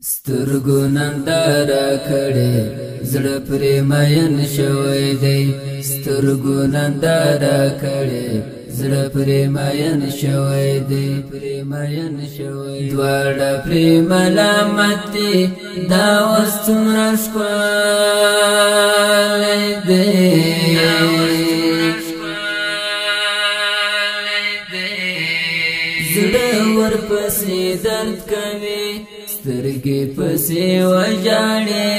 سترګو ننداره کړې زړه پرې مین شوی دی سترګو ننداره کړې زړه پرې مین شوی دی دواړه پرې ملامت دي دا اوس څومره ښکلی دی زړه ورپسې درد کوي سترګې پسې وژاړي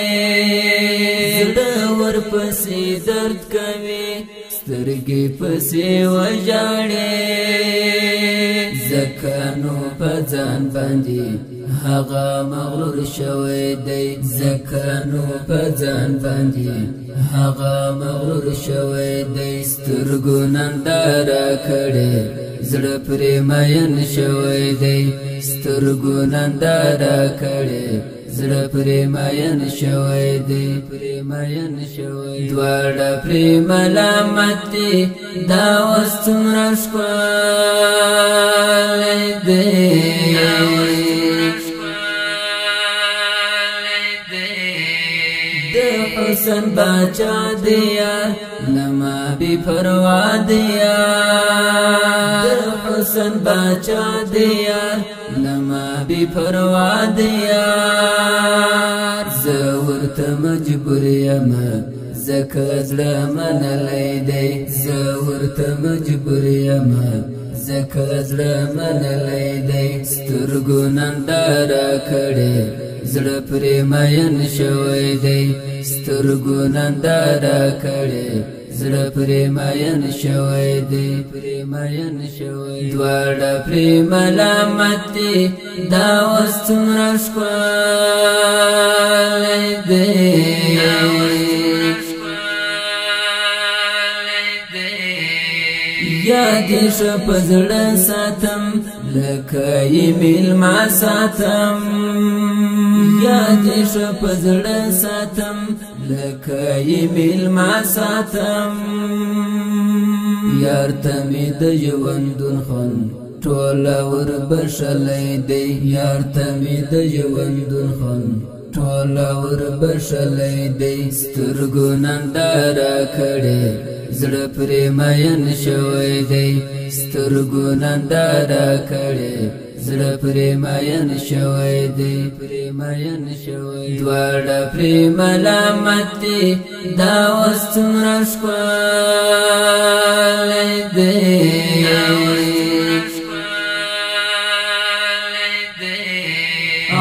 زړه ورپسې درد کوي سترګې پسې وژاړي ځکه نو په ځان باندې هغه مغرور شوی دی ځکه نو په ځان باندې هغه مغرور شوی دی سترګو ننداره کړې زړه پرې مین شوی دی سترګو ننداره کړې زړه پرې مین شوی دی دواړه پرې ملامت دي دا اوس څومره ښکلی دی د حسن باچا دی یار نما بی پروا دی یار د حسن باچا دی یار نما بی پروا دی یار زه ورته مجبور یم ځکه زړه منلی دی زه ورته مجبور یم ځکه زړه منلی دی سترګو ننداره کړې زړه پرې مین شوی دی سترګو ننداره کړې زړه پرې مین شوی دی دواړه پرې ملامت دي دا اوس څومره ښکلی دی یادې ښه په زړه ساتم لکه یې میلمه ساتم یادې ښه په زړه ساتم لکه یې میلمه ساتم یار ته مې د ژوندون خوند ټوله وربښلی دی یار ته مې د ژوندون خوند ټوله وربښلی دی سترګو ننداره کړې زړه پرې مین شوی دی سترګو ننداره کړې زړه پرې مین شوی دی دواړه پرې ملامت دي دا اوس څومره ښکلی دی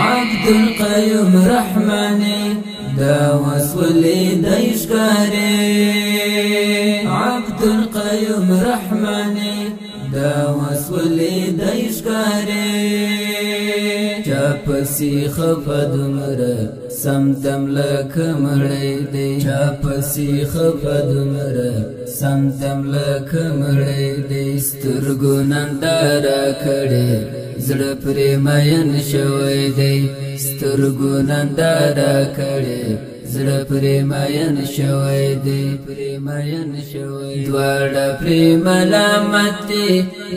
عبدالقیوم رحماني دا اوس ولیدی ښکاري عبدالقیوم رحماني دا اوس ولیدی ښکاري چا پسې خفه دومره سمدم لکه مړی دی چا پسې خفه دومره سمدم لکه مړی دی سترګو ننداره کړې زړه پرې مین شوی دی سترګو ننداره کړې زړه پرې مین شوی دی دواړه پرې ملامت دي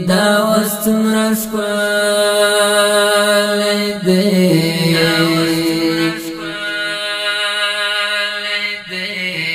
دا اوس څومره ښکلی دی